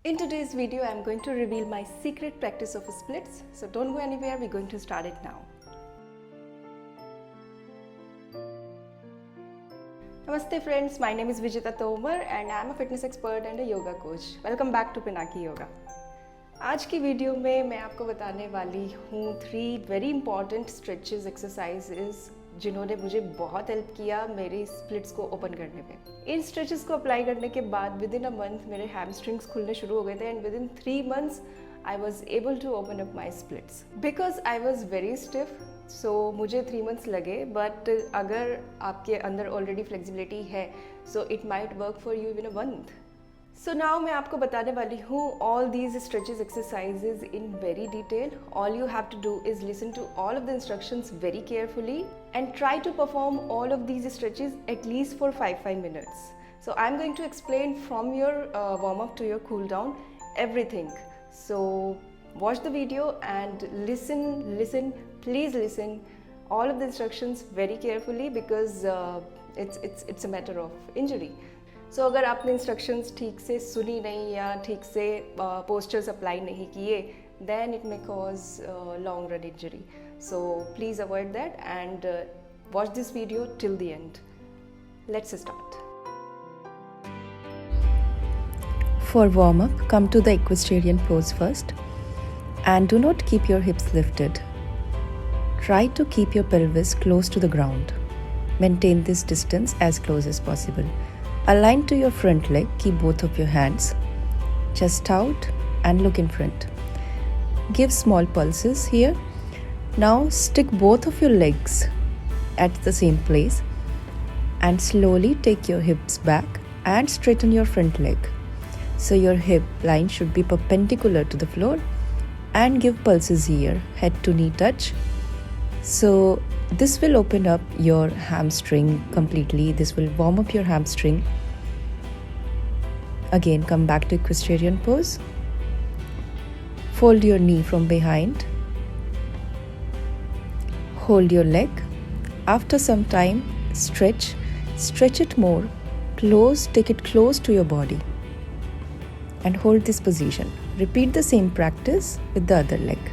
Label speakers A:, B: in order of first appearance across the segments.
A: In today's video, I'm going to reveal my secret practice of splits. So don't go anywhere, we're going to start it now. Namaste friends, my name is Vijita Tomar and I'm a fitness expert and a yoga coach. Welcome back to Pinaki Yoga. आज की video में मैं आपको बताने वाली हूँ 3 very important stretches exercises जिन्होंने मुझे बहुत हेल्प किया मेरे स्प्लिट्स को ओपन करने में। इन स्ट्रेचेस को अप्लाई करने के बाद विद इन अ मंथ मेरे हैमस्ट्रिंग्स खुलने शुरू हो गए थे and within 3 months I was able to open up my splits because I was very stiff. So मुझे 3 मंथ्स लगे, बट अगर आपके अंदर ऑलरेडी फ्लेक्सिबिलिटी है so it might work for you in a month. So now मैं आपको बताने वाली हूँ all these stretches exercises in very detail. All you have to do is listen to all of the instructions very carefully and try to perform all of these stretches at least for 5 minutes. So I'm going to explain from your warm up to your cool down everything. So watch the video and listen, please listen all of the instructions very carefully because it's a matter of injury. So अगर आपने instructions ठीक से सुनी नहीं या ठीक से postures apply नहीं किए then it may cause long run injury. So please avoid that and watch this video till the end. Let's start.
B: For warm up, come to the equestrian pose first and do not keep your hips lifted. Try to keep your pelvis close to the ground. Maintain this distance as close as possible. Align to your front leg, keep both of your hands chest out and look in front. Give small pulses here. Now stick both of your legs at the same place and slowly take your hips back and straighten your front leg. So your hip line should be perpendicular to the floor and give pulses here, head to knee touch. So this will open up your hamstring completely. This will warm up your hamstring. Again, come back to equestrian pose. Fold your knee from behind. Hold your leg. After some time, stretch it more. Take it close to your body. And hold this position. Repeat the same practice with the other leg.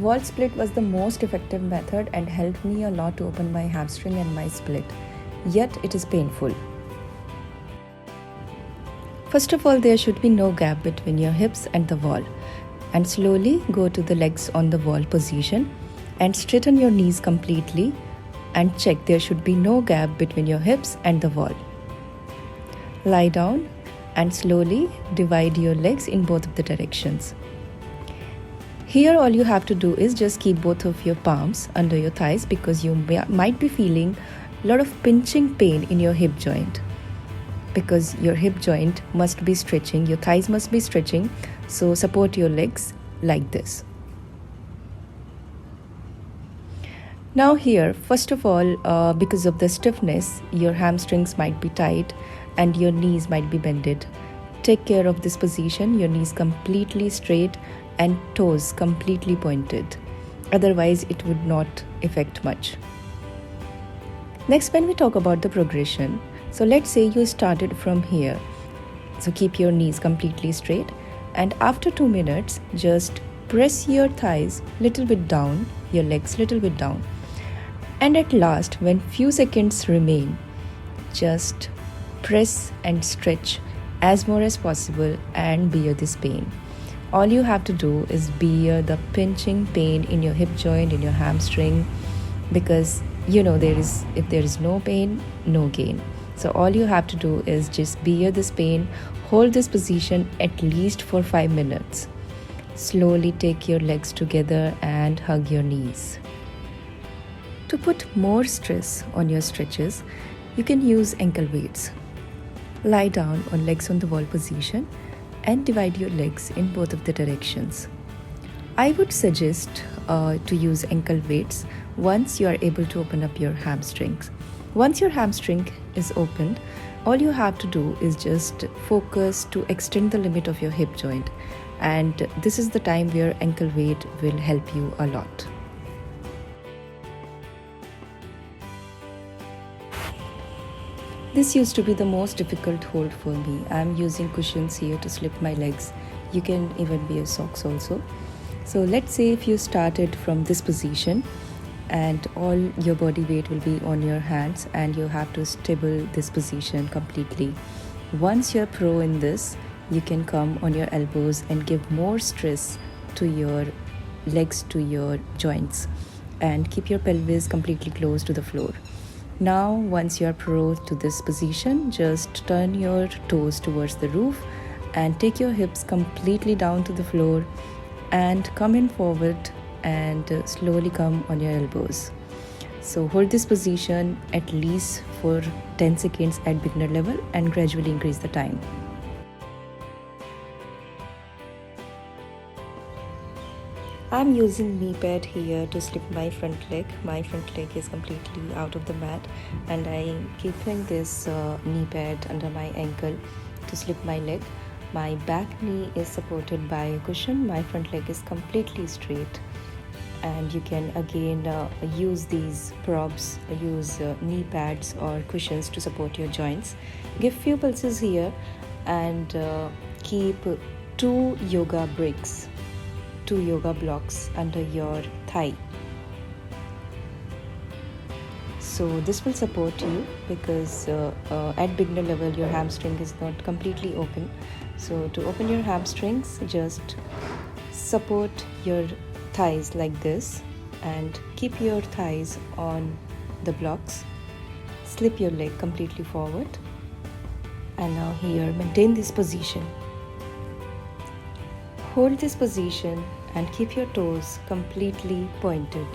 B: Wall split was the most effective method and helped me a lot to open my hamstring and my split. Yet it is painful. First of all, there should be no gap between your hips and the wall. And slowly go to the legs on the wall position and straighten your knees completely and check there should be no gap between your hips and the wall. Lie down and slowly divide your legs in both of the directions. Here all you have to do is just keep both of your palms under your thighs because you might be feeling a lot of pinching pain in your hip joint. Because your hip joint must be stretching, your thighs must be stretching, so support your legs like this. Now here, first of all, because of the stiffness, your hamstrings might be tight and your knees might be bended. Take care of this position, your knees completely straight and toes completely pointed. Otherwise, it would not affect much. Next, when we talk about the progression, so let's say you started from here. So keep your knees completely straight and after 2 minutes, just press your thighs little bit down, your legs little bit down. And at last, when few seconds remain, just press and stretch as more as possible and bear this pain. All you have to do is bear the pinching pain in your hip joint, in your hamstring, because if there is no pain, no gain. So all you have to do is just bear this pain, hold this position at least for 5 minutes. Slowly take your legs together and hug your knees. To put more stress on your stretches, you can use ankle weights. Lie down on legs on the wall position and divide your legs in both of the directions. I would suggest to use ankle weights once you are able to open up your hamstrings. Once your hamstring is opened, all you have to do is just focus to extend the limit of your hip joint, and this is the time where ankle weight will help you a lot. This used to be the most difficult hold for me. I'm using cushions here to slip my legs. You can even wear socks also. So let's say if you started from this position and all your body weight will be on your hands and you have to stable this position completely. Once you're pro in this, you can come on your elbows and give more stress to your legs, to your joints, and keep your pelvis completely close to the floor. Now, once you are pro to this position, just turn your toes towards the roof and take your hips completely down to the floor and come in forward and slowly come on your elbows. So hold this position at least for 10 seconds at beginner level and gradually increase the time. I'm using knee pad here to slip my front leg. My front leg is completely out of the mat and I'm keeping this knee pad under my ankle to slip my leg. My back knee is supported by a cushion. My front leg is completely straight. And you can again use these props, use knee pads or cushions to support your joints. Give few pulses here and keep 2 yoga bricks, 2 yoga blocks under your thigh. So this will support you because at beginner level your hamstring is not completely open. So to open your hamstrings, just support your thighs like this and keep your thighs on the blocks. Slip your leg completely forward and now here maintain this position. Hold this position and keep your toes completely pointed.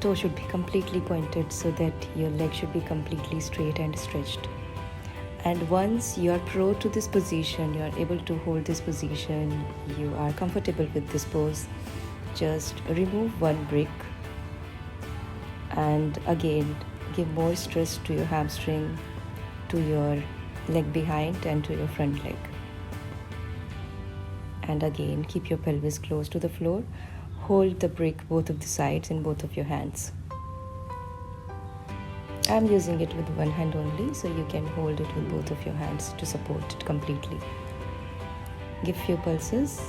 B: Toe should be completely pointed so that your leg should be completely straight and stretched. And once you are pro to this position, you are able to hold this position, you are comfortable with this pose, just remove one brick and again give more stress to your hamstring, to your leg behind and to your front leg. And again keep your pelvis close to the floor. Hold the brick both of the sides in both of your hands. I'm using it with one hand only, so you can hold it with both of your hands to support it completely. Give few pulses.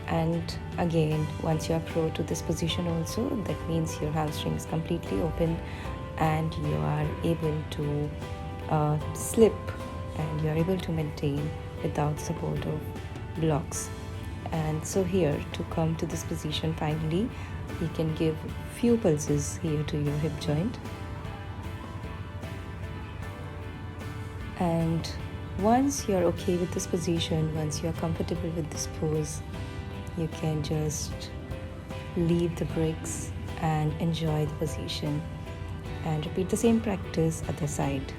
B: And again, once you are pro to this position also, that means your hamstring is completely open and you are able to slip and you are able to maintain without support of blocks. And so here, to come to this position finally, you can give few pulses here to your hip joint. And once you're okay with this position, once you're comfortable with this pose, you can just leave the bricks and enjoy the position and repeat the same practice other side.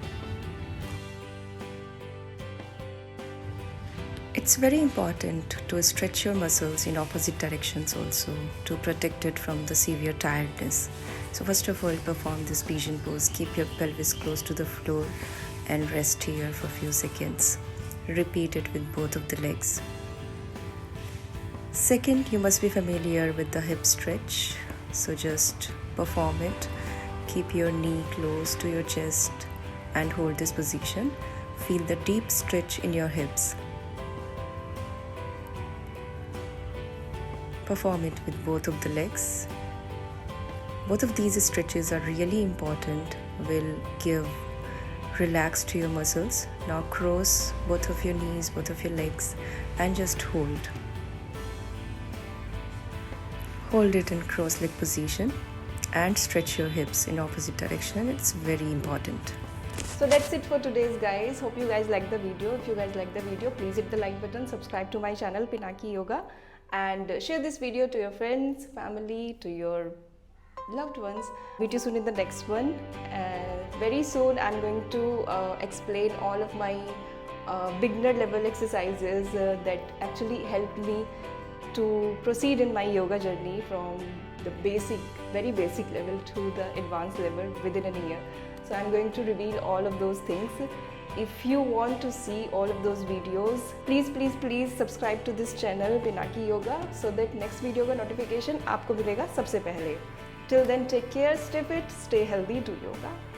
B: It's very important to stretch your muscles in opposite directions also to protect it from the severe tiredness. So first of all, perform this pigeon pose. Keep your pelvis close to the floor and rest here for a few seconds. Repeat it with both of the legs. Second, you must be familiar with the hip stretch. So just perform it. Keep your knee close to your chest and hold this position. Feel the deep stretch in your hips. Perform it with both of the legs. Both of these stretches are really important, will give relax to your muscles. Now cross both of your knees, both of your legs and just hold. Hold it in cross leg position and stretch your hips in opposite direction. It's very important.
A: So that's it for today's guys. Hope you guys like the video. If you guys like the video, please hit the like button, subscribe to my channel Pinaki Yoga, and share this video to your friends, family, to your loved ones. Meet you soon in the next one. Very soon I'm going to explain all of my beginner level exercises that actually helped me to proceed in my yoga journey from the very basic level to the advanced level within a year. So I'm going to reveal all of those things if you want to see all of those videos, please subscribe to this channel Pinaki Yoga so that next video का notification आपको मिलेगा सबसे पहले. Till then, take care, stay fit, stay healthy, do yoga.